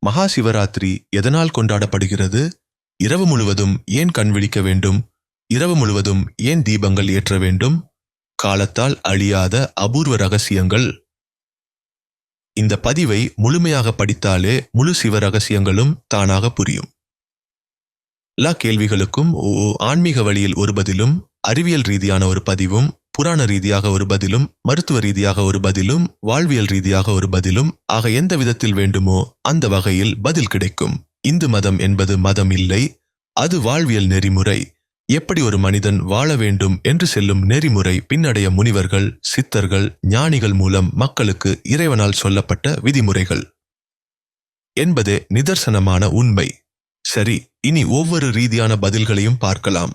மகா சிவராத்திரி எதனால் கொண்டாடப்படுகிறது? இரவு முழுவதும் ஏன் கண் விழிக்க வேண்டும்? இரவு முழுவதும் ஏன் தீபங்கள் ஏற்ற வேண்டும்? காலத்தால் அழியாத அபூர்வ ரகசியங்கள். இந்த பதிவை முழுமையாக படித்தாலே முழு சிவ ரகசியங்களும் தானாக புரியும். எல்லா கேள்விகளுக்கும் ஆன்மீக வழியில் ஒரு பதிலும், அறிவியல் ரீதியான ஒரு பதிவும், புராண ரீதியாக ஒரு பதிலும், மருத்துவ ரீதியாக ஒரு பதிலும், வாழ்வியல் ரீதியாக ஒரு பதிலும் ஆக எந்த விதத்தில் வேண்டுமோ அந்த வகையில் பதில் கிடைக்கும். இந்து மதம் என்பது மதம் இல்லை, அது வாழ்வியல் நெறிமுறை. எப்படி ஒரு மனிதன் வாழ வேண்டும் என்று செல்லும் நெறிமுறை பின்னடைய முனிவர்கள், சித்தர்கள், ஞானிகள் மூலம் மக்களுக்கு இறைவனால் சொல்லப்பட்ட விதிமுறைகள் என்பதே நிதர்சனமான உண்மை. சரி, இனி ஒவ்வொரு ரீதியான பதில்களையும் பார்க்கலாம்.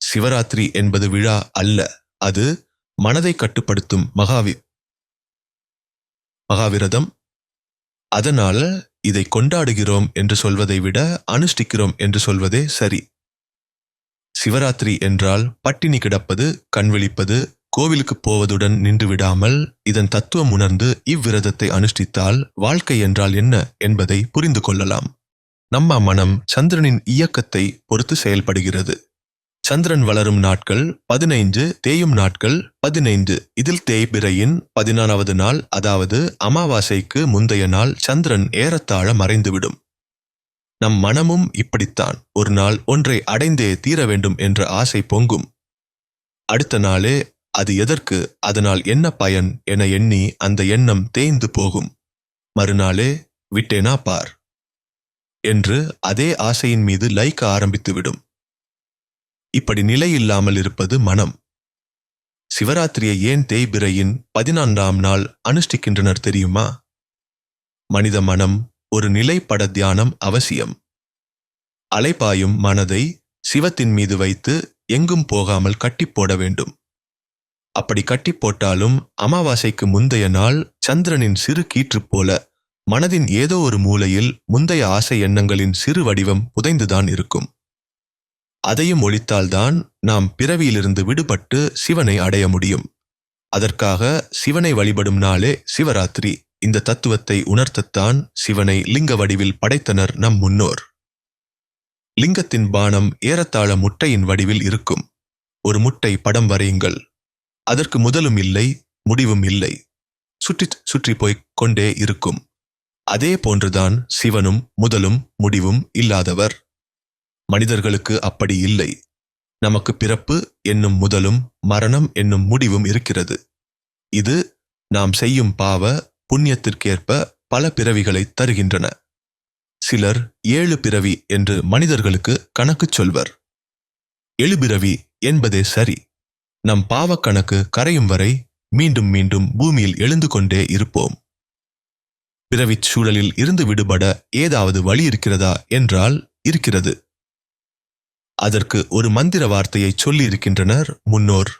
சிவராத்திரி என்பது விழா அல்ல, அது மனதை கட்டுப்படுத்தும் மகாவிரதம். அதனால் இதை கொண்டாடுகிறோம் என்று சொல்வதை விட அனுஷ்டிக்கிறோம் என்று சொல்வதே சரி. சிவராத்திரி என்றால் பட்டினி கிடப்பது, கண்விழிப்பது, கோவிலுக்கு போவதுடன் நின்று விடாமல் இதன் தத்துவம் உணர்ந்து இவ்விரதத்தை அனுஷ்டித்தால் வாழ்க்கை என்றால் என்ன என்பதை புரிந்து கொள்ளலாம். நம்ம மனம் சந்திரனின் இயக்கத்தை பொறுத்து செயல்படுகிறது. சந்திரன் வளரும் நாட்கள் 15, தேயும் நாட்கள் 15. இதில் தேய்பிறையின் 14வது நாள், அதாவது அமாவாசைக்கு முந்தைய நாள் சந்திரன் ஏறத்தாழ மறைந்துவிடும். நம் மனமும் இப்படித்தான். ஒரு நாள் ஒன்றை அடைந்தே தீர வேண்டும் என்ற ஆசை பொங்கும். அடுத்த நாளே அது எதற்கு, அதனால் என்ன பயன் என எண்ணி அந்த எண்ணம் தேய்ந்து போகும். மறுநாளே விட்டேனா பார் என்று அதே ஆசையின் மீது லயிக்க ஆரம்பித்துவிடும். இப்படி நிலை இல்லாமல் இருப்பது மனம். சிவராத்திரியை ஏன் தேய்பிறையின் 14ஆம் நாள் அனுஷ்டிக்கின்றனர் தெரியுமா? மனித மனம் ஒரு நிலைப்பட தியானம் அவசியம். அலைபாயும் மனதை சிவத்தின் மீது வைத்து எங்கும் போகாமல் கட்டி போட வேண்டும். அப்படி கட்டி போட்டாலும் அமாவாசைக்கு முந்தைய நாள் சந்திரனின் சிறு கீற்று போல மனதின் ஏதோ ஒரு மூலையில் முந்தைய ஆசை எண்ணங்களின் சிறு வடிவம் புதைந்துதான் இருக்கும். அதையும் ஒழித்தால்தான் நாம் பிறவியிலிருந்து விடுபட்டு சிவனை அடைய முடியும். அதற்காக சிவனை வழிபடும் நாளே சிவராத்திரி. இந்த தத்துவத்தை உணர்த்தத்தான் சிவனை லிங்க வடிவில் படைத்தனர் நம் முன்னோர். லிங்கத்தின் பானம் ஏறத்தாழ முட்டையின் வடிவில் இருக்கும். ஒரு முட்டை படம் வரையுங்கள். அதற்கு முதலும் இல்லை, முடிவும் இல்லை. சுற்றி போய்க் கொண்டே இருக்கும். அதே போன்றுதான் சிவனும் முதலும் முடிவும் இல்லாதவர். மனிதர்களுக்கு அப்படி இல்லை. நமக்கு பிறப்பு என்னும் முதலும் மரணம் என்னும் முடிவும் இருக்கிறது. இது நாம் செய்யும் பாவ புண்ணியத்திற்கேற்ப பல பிறவிகளை தருகின்றன. சிலர் 7 பிறவி என்று மனிதர்களுக்கு கணக்கு சொல்வர். 7 பிறவி என்பதே சரி. நம் பாவ கணக்கு கரையும் வரை மீண்டும் மீண்டும் பூமியில் எழுந்து கொண்டே இருப்போம். பிறவிச் சூழலில் இருந்து விடுபட ஏதாவது வழி இருக்கிறதா என்றால் இருக்கிறது. அதற்கு ஒரு மந்திர வார்த்தையை சொல்லி இருக்கின்றனர் முன்னோர்.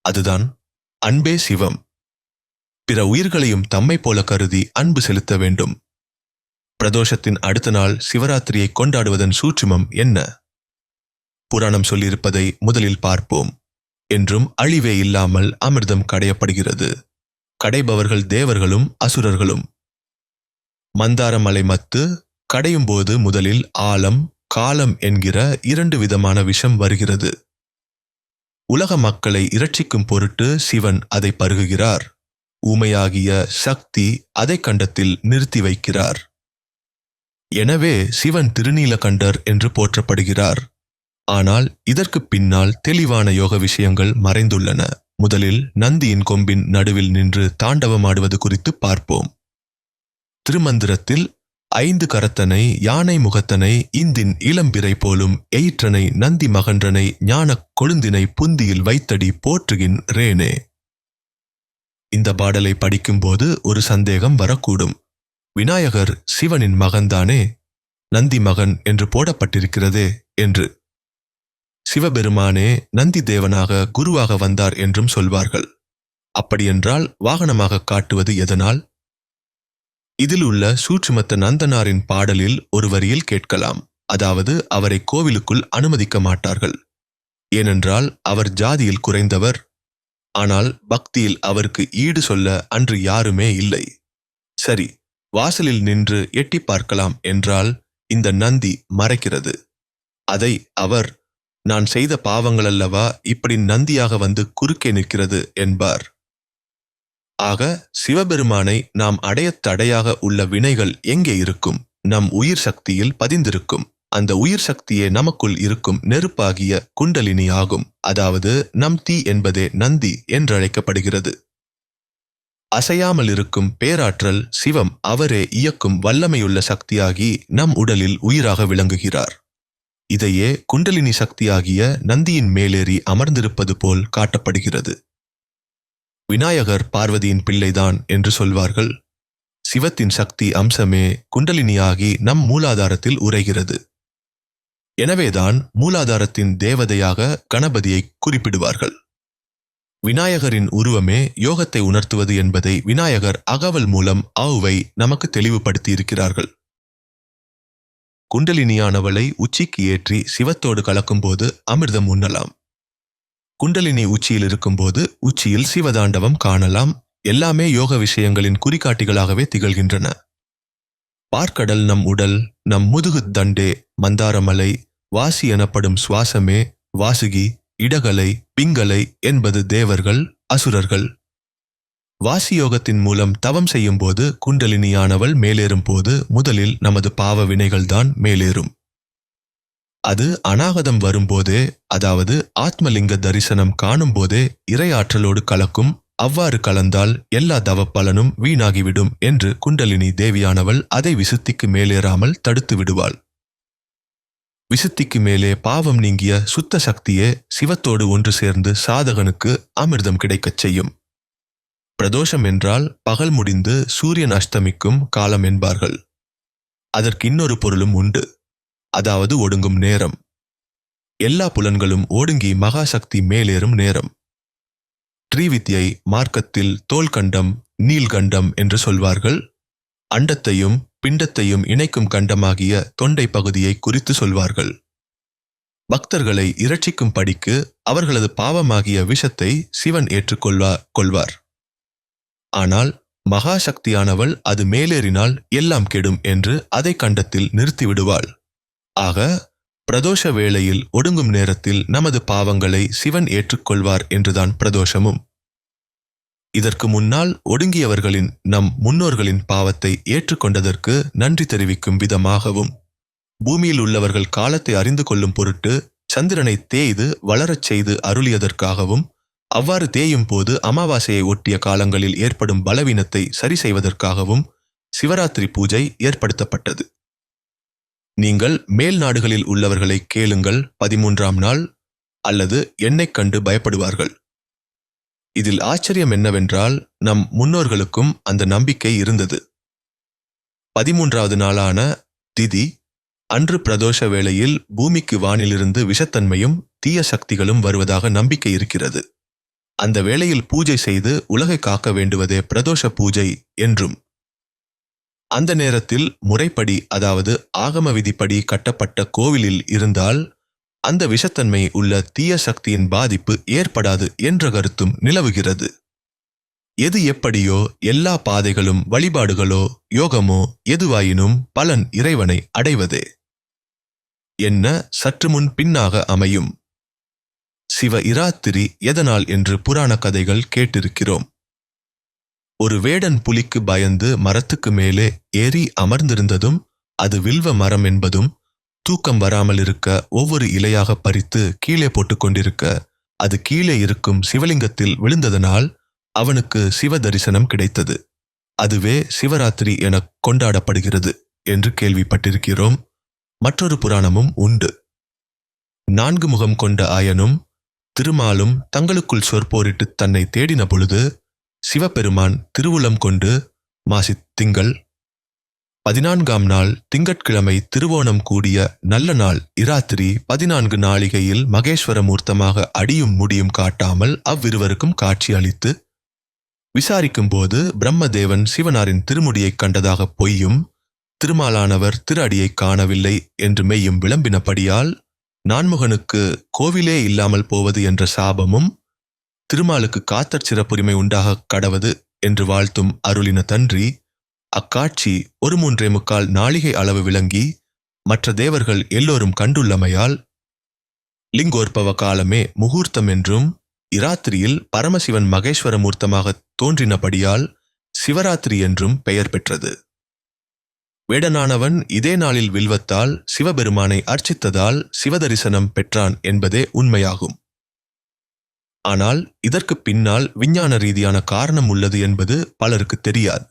அதுதான் அன்பே சிவம். பிற உயிர்களையும் தம்மை போல கருதி அன்பு செலுத்த வேண்டும். பிரதோஷத்தின் அடுத்த நாள் சிவராத்திரியை கொண்டாடுவதன் சூட்சுமம் என்ன? புராணம் சொல்லியிருப்பதை முதலில் பார்ப்போம். என்றும் அழிவே இல்லாமல் அமிர்தம் கடையப்படுகிறது. கடைபவர்கள் தேவர்களும் அசுரர்களும். மந்தாரமலை மத்து கடையும் போது முதலில் ஆலம், காலம் என்கிற 2 விதமான விஷம் வருகிறது. உலக மக்களை இரட்சிக்கும் பொருட்டு சிவன் அதை பருகுகிறார். ஊமையாகிய சக்தி அதை கண்டத்தில் நிறுத்தி வைக்கிறார். எனவே சிவன் திருநீலகண்டர் என்று போற்றப்படுகிறார். ஆனால் இதற்கு பின்னால் தெளிவான யோக விஷயங்கள் மறைந்துள்ளன. முதலில் நந்தியின் கொம்பின் நடுவில் நின்று தாண்டவமாடுவது குறித்து பார்ப்போம். திருமந்திரத்தில் 5 கரத்தனை, யானை முகத்தனை, இந்தின் இளம்பிறை போலும் எயிற்றனை, நந்தி மகன்றனை, ஞானக் கொழுந்தினை புந்தியில் வைத்தடி போற்றுகின் ரேனே. இந்த பாடலை படிக்கும்போது ஒரு சந்தேகம் வரக்கூடும். விநாயகர் சிவனின் மகன்தானே, நந்தி மகன் என்று போடப்பட்டிருக்கிறதே என்று. சிவபெருமானே நந்தி தேவனாக குருவாக வந்தார் என்றும் சொல்வார்கள். அப்படியென்றால் வாகனமாக காட்டுவது எதனால்? இதில் உள்ள சூட்சுமத்த நந்தனாரின் பாடலில் ஒரு வரியில் கேட்கலாம். அதாவது அவரை கோவிலுக்குள் அனுமதிக்க மாட்டார்கள். ஏனென்றால் அவர் ஜாதியில் குறைந்தவர். ஆனால் பக்தியில் அவருக்கு ஈடு சொல்ல அன்று யாருமே இல்லை. சரி, வாசலில் நின்று எட்டி பார்க்கலாம் என்றால் இந்த நந்தி மறைக்கிறது. அதை அவர், நான் செய்த பாவங்கள் அல்லவா இப்படி நந்தியாக வந்து குறுக்கே நிற்கிறது என்பார். ஆக சிவபெருமானை நாம் அடையத் தடையாக உள்ள வினைகள் எங்கே இருக்கும்? நம் உயிர் சக்தியில் பதிந்திருக்கும். அந்த உயிர் சக்தியே நமக்குள் இருக்கும் நெருப்பாகிய குண்டலினி ஆகும். அதாவது நம் தீ என்பதே நந்தி என்றழைக்கப்படுகிறது. அசையாமல் இருக்கும் பேராற்றல் சிவம் அவரே இயக்கும் வல்லமையுள்ள சக்தியாகி நம் உடலில் உயிராக விளங்குகிறார். இதையே குண்டலினி சக்தியாகிய நந்தியின் மேலேறி அமர்ந்திருப்பது போல் காட்டப்படுகிறது. விநாயகர் பார்வதியின் பிள்ளைதான் என்று சொல்வார்கள். சிவத்தின் சக்தி அம்சமே குண்டலினியாகி நம் மூலாதாரத்தில் உறைகிறது. எனவேதான் மூலாதாரத்தின் தேவதையாக கணபதியை குறிப்பிடுவார்கள். விநாயகரின் உருவமே யோகத்தை உணர்த்துவது என்பதை விநாயகர் அகவல் மூலம் ஆவுவை நமக்கு தெளிவுபடுத்தி இருக்கிறார்கள். குண்டலினியானவளை உச்சிக்கு ஏற்றி சிவத்தோடு கலக்கும்போது அமிர்தம் உண்ணலாம். குண்டலினி உச்சியில் இருக்கும்போது உச்சியில் சிவதாண்டவம் காணலாம். எல்லாமே யோக விஷயங்களின் குறிகாட்டிகளாகவே திகழ்கின்றன. பார்க்கடல் நம் உடல், நம் முதுகு தண்டே மந்தாரமலை, வாசி எனப்படும் சுவாசமே வாசுகி, இடகலை, பிங்கலை என்பது தேவர்கள், அசுரர்கள். வாசியோகத்தின் மூலம் தவம் செய்யும் போது குண்டலினியானவள் மேலேறும் போது முதலில் நமது பாவ வினைகள்தான் மேலேறும். அது அநாகதம் வரும்போதே, அதாவது ஆத்மலிங்க தரிசனம் காணும் போதே இறையாற்றலோடு கலக்கும். அவ்வாறு கலந்தால் எல்லா தவப்பலனும் வீணாகிவிடும் என்று குண்டலினி தேவியானவள் அதை விசுத்திக்கு மேலேறாமல் தடுத்து விடுவாள். விசுத்திக்கு மேலே பாவம் நீங்கிய சுத்த சக்தியே சிவத்தோடு ஒன்று சேர்ந்து சாதகனுக்கு அமிர்தம் கிடைக்கச் செய்யும். பிரதோஷம் என்றால் பகல் முடிந்து சூரியன் அஸ்தமிக்கும் காலம் என்பார்கள். அதற்கு இன்னொரு பொருளும் உண்டு, அதாவது ஒடுங்கும் நேரம். எல்லா புலன்களும் ஒடுங்கி மகாசக்தி மேலேறும் நேரம். த்ரிவித்யை மார்க்கத்தில் தோல்கண்டம், நீல்கண்டம் என்று சொல்வார்கள். அண்டத்தையும் பிண்டத்தையும் இணைக்கும் கண்டமாகிய தொண்டை பகுதியை குறித்து சொல்வார்கள். பக்தர்களை இரட்சிக்கும் படிக்கு அவர்களது பாவமாகிய விஷத்தை சிவன் ஏற்றுக்கொள்வார். ஆனால் மகாசக்தியானவள் அது மேலேறினால் எல்லாம் கெடும் என்று அதை கண்டத்தில் நிறுத்திவிடுவாள். ஆக பிரதோஷ வேளையில் ஒடுங்கும் நேரத்தில் நமது பாவங்களை சிவன் ஏற்றுக்கொள்வார் என்றுதான் பிரதோஷமும். இதற்கு முன்னால் ஒடுங்கியவர்களின், நம் முன்னோர்களின் பாவத்தை ஏற்றுக்கொண்டதற்கு நன்றி தெரிவிக்கும் விதமாகவும், பூமியில் உள்ளவர்கள் காலத்தை அறிந்து கொள்ளும் பொருட்டு சந்திரனை தேய்து வளரச் செய்து அருளியதற்காகவும், அவ்வாறு தேயும் போது அமாவாசையை ஒட்டிய காலங்களில் ஏற்படும் பலவீனத்தை சரி செய்வதற்காகவும் சிவராத்திரி பூஜை ஏற்படுத்தப்பட்டது. நீங்கள் மேல் நாடுகளில் உள்ளவர்களை கேளுங்கள், 13ஆம் நாள் அல்லது எண்ணெய் கண்டு பயப்படுவார்கள். இதில் ஆச்சரியம் என்னவென்றால், நம் முன்னோர்களுக்கும் அந்த நம்பிக்கை இருந்தது. 13வது நாளான திதி அன்று பிரதோஷ வேளையில் பூமிக்கு வானிலிருந்து விஷத்தன்மையும் தீய சக்திகளும் வருவதாக நம்பிக்கை இருக்கிறது. அந்த வேளையில் பூஜை செய்து உலகை காக்க வேண்டுவதே பிரதோஷ பூஜை என்றும், அந்த நேரத்தில் முறைப்படி, அதாவது ஆகம விதிப்படி கட்டப்பட்ட கோவிலில் இருந்தால் அந்த விஷத்தன்மை உள்ள தீய சக்தியின் பாதிப்பு ஏற்படாது என்ற கருத்தும் நிலவுகிறது. எது எப்படியோ எல்லா பாதைகளும், வழிபாடுகளோ யோகமோ எதுவாயினும் பலன் இறைவனை அடைவதே. என்ன சற்று முன் பின்னாக அமையும். சிவ இராத்திரி எதனால் என்று புராண கதைகள் கேட்டிருக்கிறோம். ஒரு வேடன் புலிக்கு பயந்து மரத்துக்கு மேலே ஏறி அமர்ந்திருந்ததும் அது வில்வ மரம் என்பதும், தூக்கம் வராமல் இருக்க ஒவ்வொரு இலையாக பறித்து கீழே போட்டுக்கொண்டிருக்க அது கீழே இருக்கும் சிவலிங்கத்தில் விழுந்ததனால் அவனுக்கு சிவ தரிசனம் கிடைத்தது. அதுவே சிவராத்திரி என கொண்டாடப்படுகிறது என்று கேள்விப்பட்டிருக்கிறோம். மற்றொரு புராணமும் உண்டு. 4 முகம் கொண்ட ஆயனும் திருமாலும் தங்களுக்குள் சொற்போரிட்டு தன்னை தேடின பொழுது சிவபெருமான் திருவுளம் கொண்டு மாசி திங்கள் 14ஆம் நாள் திங்கட்கிழமை திருவோணம் கூடிய நல்ல நாள் இராத்திரி 14 நாழிகையில் மகேஸ்வர மூர்த்தமாக அடியும் முடியும் காட்டாமல் அவ்விருவருக்கும் காட்சி அளித்து விசாரிக்கும் போது பிரம்மதேவன் சிவனாரின் திருமுடியைக் கண்டதாக பொய்யும், திருமாலானவர் திரு அடியை காணவில்லை என்று மெய்யும் விளம்பினபடியால் நான்முகனுக்கு கோவிலே இல்லாமல் போவது என்ற சாபமும், திருமாலுக்கு காத்தற் சிறப்புரிமை உண்டாக கடவது என்று வாழ்த்தும் அருளின தன்றி அக்காட்சி ஒரு 3.25 நாழிகை அளவு விளங்கி மற்ற தேவர்கள் எல்லோரும் கண்டுள்ளமையால் லிங்கோற்பவ காலமே முகூர்த்தம் என்றும் இராத்திரியில் பரமசிவன் மகேஸ்வர மூர்த்தமாக தோன்றினபடியால் சிவராத்திரி என்றும் பெயர் பெற்றது. வேடனானவன் இதே நாளில் வில்வத்தால் சிவபெருமானை அர்ச்சித்ததால் சிவதரிசனம் பெற்றான் என்பதே உண்மையாகும். ஆனால் இதற்கு பின்னால் விஞ்ஞான ரீதியான காரணம் உள்ளது என்பது பலருக்கு தெரியாது.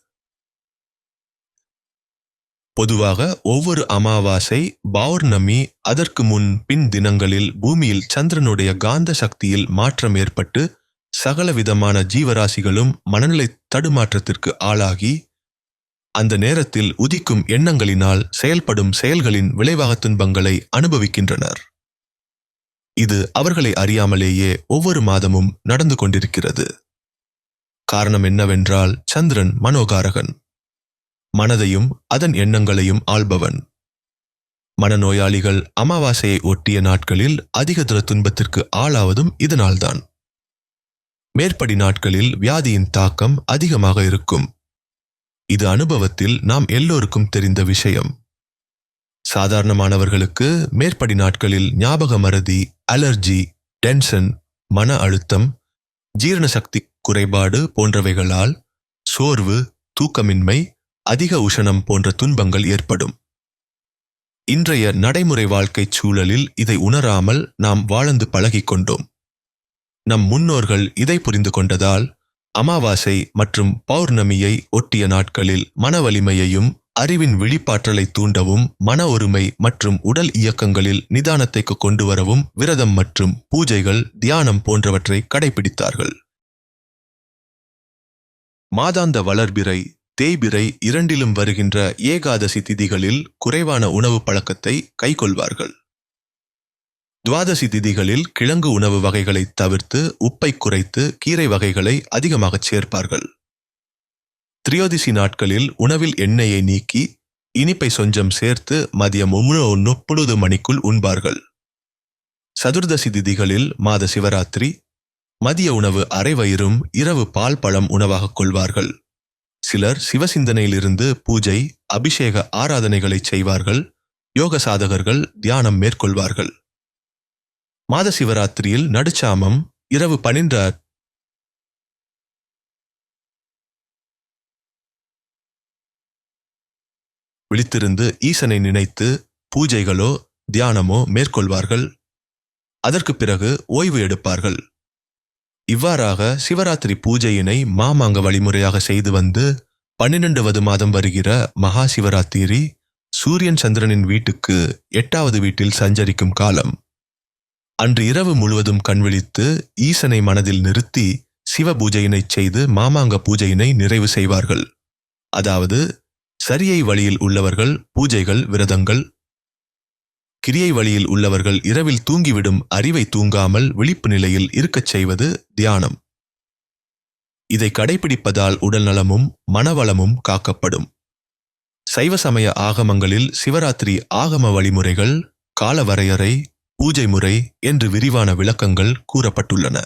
பொதுவாக ஒவ்வொரு அமாவாசை, பௌர்ணமி, அதற்கு முன் பின் தினங்களில் பூமியில் சந்திரனுடைய காந்த சக்தியில் மாற்றம் ஏற்பட்டு சகல விதமான ஜீவராசிகளும் மனநிலை தடுமாற்றத்திற்கு ஆளாகி அந்த நேரத்தில் உதிக்கும் எண்ணங்களினால் செயல்படும் செயல்களின் விளைவாக துன்பங்களை அனுபவிக்கின்றனர். இது அவர்களை அறியாமலேயே ஒவ்வொரு மாதமும் நடந்து கொண்டிருக்கிறது. காரணம் என்னவென்றால் சந்திரன் மனோகாரகன், மனதையும் அதன் எண்ணங்களையும் ஆள்பவன். மனநோயாளிகள் அமாவாசையை ஒட்டிய நாட்களில் அதிகதர துன்பத்திற்கு ஆளாவதும் இதனால்தான். மேற்படி நாட்களில் வியாதியின் தாக்கம் அதிகமாக இருக்கும். இது அனுபவத்தில் நாம் எல்லோருக்கும் தெரிந்த விஷயம். சாதாரணமானவர்களுக்கு மேற்படி நாட்களில் ஞாபக மறதி, அலர்ஜி, டென்ஷன், மன அழுத்தம், ஜீரண சக்தி குறைபாடு போன்றவைகளால் சோர்வு, தூக்கமின்மை, அதிக உஷ்ணம் போன்ற துன்பங்கள் ஏற்படும். இன்றைய நடைமுறை வாழ்க்கை சூழலில் இதை உணராமல் நாம் வாழ்ந்து பழகிக் கொண்டோம். நம் முன்னோர்கள் இதை புரிந்து கொண்டதால் அமாவாசை மற்றும் பௌர்ணமியை ஒட்டிய நாட்களில் மன வலிமையையும் அறிவின் விழிப்பாற்றலை தூண்டவும் மன ஒருமை மற்றும் உடல் இயக்கங்களில் நிதானத்தை கொண்டு வரவும் விரதம் மற்றும் பூஜைகள், தியானம் போன்றவற்றை கடைபிடித்தார்கள். மாதாந்த வளர்பிறை, தேய்பிறை இரண்டிலும் வருகின்ற ஏகாதசி திதிகளில் குறைவான உணவு பழக்கத்தை கைக்கொள்வார்கள். துவாதசி திதிகளில் கிழங்கு உணவு வகைகளை தவிர்த்து உப்பை குறைத்து கீரை வகைகளை அதிகமாகச் சேர்ப்பார்கள். திரியோதிசி நாட்களில் உணவில் எண்ணெயை நீக்கி இனிப்பை கொஞ்சம் சேர்த்து மதியம் 30 மணிக்குள் உண்பார்கள். சதுர்தசி திதிகளில் மாத சிவராத்திரி மதிய உணவு அரை வயிறும் இரவு பால் பழம் உணவாக கொள்வார்கள். சிலர் சிவசிந்தனையிலிருந்து பூஜை, அபிஷேக ஆராதனைகளை செய்வார்கள். யோக சாதகர்கள் தியானம் மேற்கொள்வார்கள். மாத சிவராத்திரியில் நடுச்சாமம் இரவு 12 விழித்திருந்து ஈசனை நினைத்து பூஜைகளோ தியானமோ மேற்கொள்வார்கள். அதற்கு பிறகு ஓய்வு எடுப்பார்கள். இவ்வாறாக சிவராத்திரி பூஜையினை மாமாங்க வழிமுறையாக செய்து வந்து 12வது மாதம் வருகிற மகா சிவராத்திரி சூரியன் சந்திரனின் வீட்டுக்கு 8வது வீட்டில் சஞ்சரிக்கும் காலம். அன்று இரவு முழுவதும் கண்விழித்து ஈசனை மனதில் நிறுத்தி சிவ பூஜையினை செய்து மாமாங்க பூஜையினை நிறைவு செய்வார்கள். அதாவது சரியை வழியில் உள்ளவர்கள் பூஜைகள், விரதங்கள், கிரியை வழியில் உள்ளவர்கள் இரவில் தூங்கிவிடும் அறிவை தூங்காமல் விழிப்பு நிலையில் இருக்கச் செய்வது தியானம். இதை கடைபிடிப்பதால் உடல் நலமும் மனவளமும் காக்கப்படும். சைவ சமய ஆகமங்களில் சிவராத்திரி ஆகம வழிமுறைகள், கால வரையறை, பூஜை முறை என்று விரிவான விளக்கங்கள் கூறப்பட்டுள்ளன.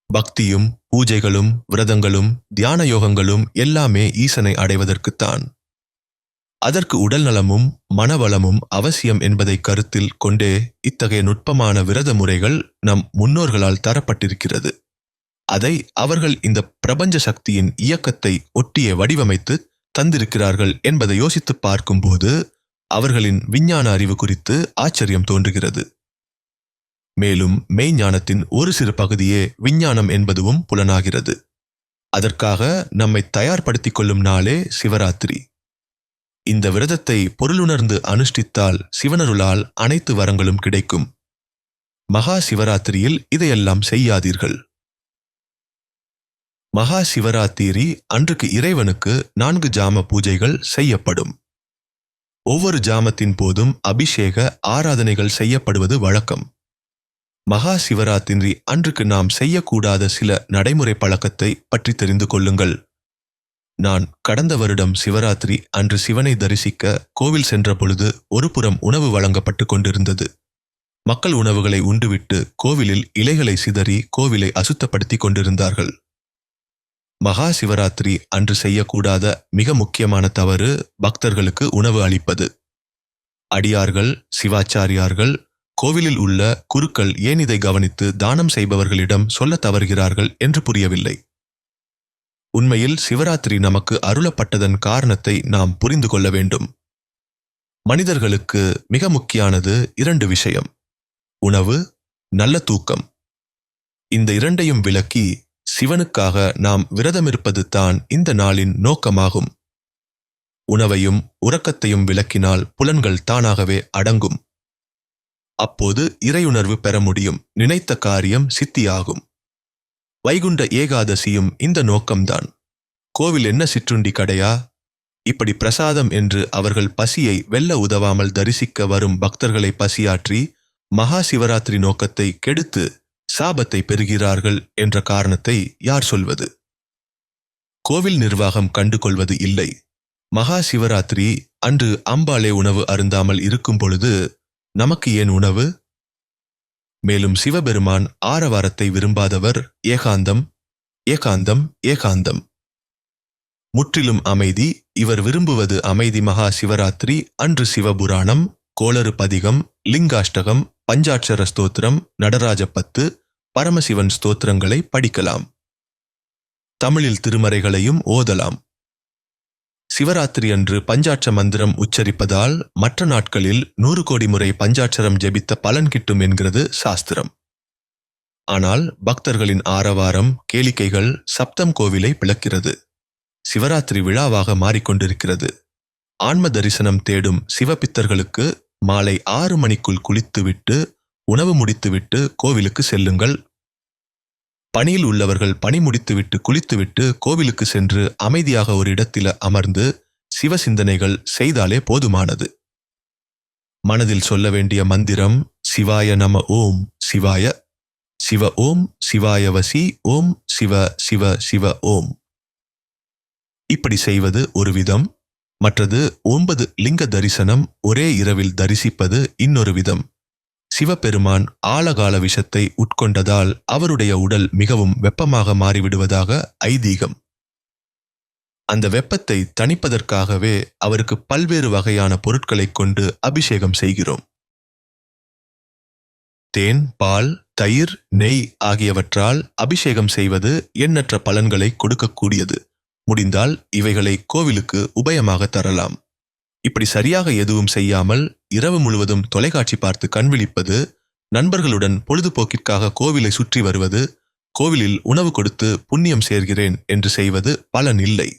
பக்தியும் பூஜைகளும் விரதங்களும் தியான யோகங்களும் எல்லாமே ஈசனை அடைவதற்குத்தான். அதற்கு உடல் நலமும் மனவளமும் அவசியம் என்பதை கருத்தில் கொண்டே இத்தகைய நுட்பமான விரத முறைகள் நம் முன்னோர்களால் தரப்பட்டிருக்கிறது. அதை அவர்கள் இந்த பிரபஞ்ச சக்தியின் இயக்கத்தை ஒட்டியே வடிவமைத்து தந்திருக்கிறார்கள் என்பதை யோசித்து பார்க்கும்போது அவர்களின் விஞ்ஞான அறிவு குறித்து ஆச்சரியம் தோன்றுகிறது. மேலும் மெய்ஞானத்தின் ஒரு சிறு பகுதியே விஞ்ஞானம் என்பதுவும் புலனாகிறது. அதற்காக நம்மை தயார்படுத்திக் கொள்ளும் நாளே சிவராத்திரி. இந்த விரதத்தை பொருளுணர்ந்து அனுஷ்டித்தால் சிவனருளால் அனைத்து வரங்களும் கிடைக்கும். மகா சிவராத்திரியில் இதையெல்லாம் செய்யாதீர்கள். மகா சிவராத்திரி அன்றுக்கு இறைவனுக்கு 4 ஜாம பூஜைகள் செய்யப்படும். ஒவ்வொரு ஜாமத்தின் போதும் அபிஷேக ஆராதனைகள் செய்யப்படுவது வழக்கம். மகா சிவராத்திரி அன்றுக்கு நாம் செய்யக்கூடாத சில நடைமுறை பழக்கத்தை பற்றி தெரிந்து கொள்ளுங்கள். நான் கடந்த வருடம் சிவராத்திரி அன்று சிவனை தரிசிக்க கோவில் சென்ற பொழுது ஒரு புறம் உணவு வழங்கப்பட்டு கொண்டிருந்தது. மக்கள் உணவுகளை உண்டுவிட்டு கோவிலில் இலைகளை சிதறி கோவிலை அசுத்தப்படுத்தி கொண்டிருந்தார்கள். மகா சிவராத்திரி அன்று செய்யக்கூடாத மிக முக்கியமான தவறு பக்தர்களுக்கு உணவு அளிப்பது. அடியார்கள், சிவாச்சாரியார்கள், கோவிலில் உள்ள குருக்கள் ஏன் இதை கவனித்து தானம் செய்பவர்களிடம் சொல்ல தவறுகிறார்கள் என்று புரியவில்லை. உண்மையில் சிவராத்திரி நமக்கு அருளப்பட்டதன் காரணத்தை நாம் புரிந்து கொள்ள வேண்டும். மனிதர்களுக்கு மிக முக்கியமானது 2 விஷயம்: உணவு, நல்ல தூக்கம். இந்த இரண்டையும் விலக்கி சிவனுக்காக நாம் விரதமிருப்பது தான் இந்த நாளின் நோக்கமாகும். உணவையும் உறக்கத்தையும் விலக்கினால் புலன்கள் தானாகவே அடங்கும். அப்போது இறையுணர்வு பெற முடியும், நினைத்த காரியம் சித்தியாகும். வைகுண்ட ஏகாதசியும் இந்த நோக்கம்தான். கோவில் என்ன சிற்றுண்டி கடையா? இப்படி பிரசாதம் என்று அவர்கள் பசியை வெல்ல உதவாமல் தரிசிக்க வரும் பக்தர்களை பசியாற்றி மகா சிவராத்திரி நோக்கத்தை கெடுத்து சாபத்தை பெறுகிறார்கள் என்ற காரணத்தை யார் சொல்வது? கோவில் நிர்வாகம் கண்டுகொள்வது இல்லை. மகா சிவராத்திரி அன்று அம்பாளே உணவு அருந்தாமல் இருக்கும் பொழுது நமக்கு ஏன் உணவு? மேலும் சிவபெருமான் ஆரவாரத்தை விரும்பாதவர். ஏகாந்தம், ஏகாந்தம், ஏகாந்தம். முற்றிலும் அமைதி. இவர் விரும்புவது அமைதி. மகா சிவராத்திரி அன்று சிவபுராணம், கோளறு பதிகம், லிங்காஷ்டகம், பஞ்சாட்சர ஸ்தோத்திரம், நடராஜ 10, பரமசிவன் ஸ்தோத்திரங்களை படிக்கலாம். தமிழில் திருமறைகளையும் ஓதலாம். சிவராத்திரி அன்று பஞ்சாட்ச மந்திரம் உச்சரிப்பதால் மற்ற நாட்களில் 100 கோடி முறை பஞ்சாட்சரம் ஜெபித்த பலன் கிட்டும் என்கிறது சாஸ்திரம். ஆனால் பக்தர்களின் ஆரவாரம், கேளிக்கைகள், சப்தம் கோவிலை பிளக்கிறது. சிவராத்திரி விழாவாக மாறிக்கொண்டிருக்கிறது. ஆன்ம தரிசனம் தேடும் சிவபித்தர்களுக்கு மாலை 6 மணிக்குள் குளித்துவிட்டு உணவு முடித்துவிட்டு கோவிலுக்கு செல்லுங்கள். பணியில் உள்ளவர்கள் பணி முடித்துவிட்டு குளித்துவிட்டு கோவிலுக்கு சென்று அமைதியாக ஒரு இடத்தில் அமர்ந்து சிவ சிந்தனைகள் செய்தாலே போதுமானது. மனதில் சொல்ல வேண்டிய மந்திரம் சிவாய நம ஓம் சிவாய, சிவ ஓம் சிவாய வசி ஓம் சிவ சிவ சிவ ஓம். இப்படி செய்வது ஒரு விதம். மற்றது 9 லிங்க தரிசனம் ஒரே இரவில் தரிசிப்பது இன்னொரு விதம். சிவபெருமான் ஆழகால விஷத்தை உட்கொண்டதால் அவருடைய உடல் மிகவும் வெப்பமாக மாறிவிடுவதாக ஐதீகம். அந்த வெப்பத்தை தணிப்பதற்காகவே அவருக்கு பல்வேறு வகையான பொருட்களை கொண்டு அபிஷேகம் செய்கிறோம். தேன், பால், தயிர், நெய் ஆகியவற்றால் அபிஷேகம் செய்வது எண்ணற்ற பலன்களை கொடுக்கக்கூடியது. முடிந்தால் இவைகளை கோவிலுக்கு உபயமாக தரலாம். இப்படி சரியாக எதுவும் செய்யாமல் இரவு முழுவதும் தொலைக்காட்சி பார்த்து கண்விழிப்பது, நண்பர்களுடன் பொழுதுபோக்கிற்காக கோவிலை சுற்றி வருவது, கோவிலில் உணவு கொடுத்து புண்ணியம் சேர்கிறேன் என்று செய்வது பலன் இல்லை.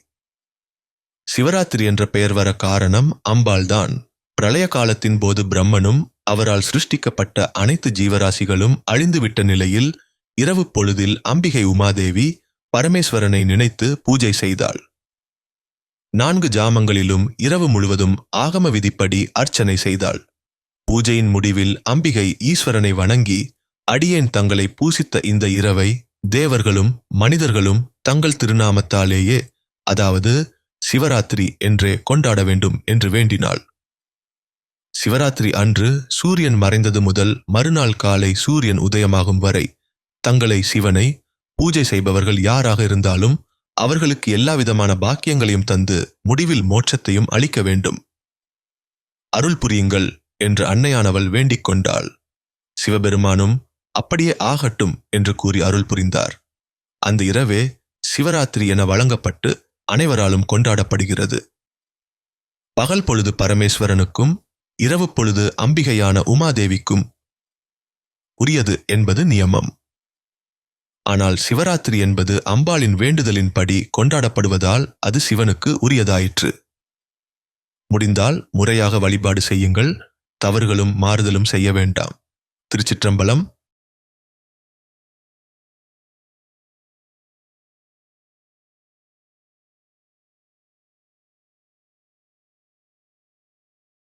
சிவராத்திரி என்ற பெயர் வர காரணம் அம்பாள்தான். பிரளய காலத்தின் போது பிரம்மனும் அவரால் சிருஷ்டிக்கப்பட்ட அனைத்து ஜீவராசிகளும் அழிந்துவிட்ட நிலையில் இரவு பொழுதில் அம்பிகை உமாதேவி பரமேஸ்வரனை நினைத்து பூஜை செய்தாள். 4 ஜாமங்களிலும் இரவு முழுவதும் ஆகம விதிப்படி அர்ச்சனை செய்தாள். பூஜையின் முடிவில் அம்பிகை ஈஸ்வரனை வணங்கி, அடியேன் தங்களை பூசித்த இந்த இரவை தேவர்களும் மனிதர்களும் தங்கள் திருநாமத்தாலேயே, அதாவது சிவராத்திரி என்றே கொண்டாட வேண்டும் என்று வேண்டினாள். சிவராத்திரி அன்று சூரியன் மறைந்தது முதல் மறுநாள் காலை சூரியன் உதயமாகும் வரை தங்களை சிவனை பூஜை செய்பவர்கள் யாராக இருந்தாலும் அவர்களுக்கு எல்லாவிதமான பாக்கியங்களையும் தந்து முடிவில் மோட்சத்தையும் அளிக்க வேண்டும். அருள் புரியுங்கள் என்று அன்னையானவள் வேண்டிக் கொண்டாள். சிவபெருமானும் அப்படியே ஆகட்டும் என்று கூறி அருள் புரிந்தார். அந்த இரவே சிவராத்திரி என வழங்கப்பட்டு அனைவராலும் கொண்டாடப்படுகிறது. பகல் பொழுது பரமேஸ்வரனுக்கும் இரவு பொழுது அம்பிகையான உமாதேவிக்கும் உரியது என்பது நியமம். ஆனால் சிவராத்திரி என்பது அம்பாளின் வேண்டுதலின்படி கொண்டாடப்படுவதால் அது சிவனுக்கு உரியதாயிற்று. முடிந்தால் முறையாக வழிபாடு செய்யுங்கள். தவறுகளும் மாறுதலும் செய்ய வேண்டாம். திருச்சிற்றம்பலம்.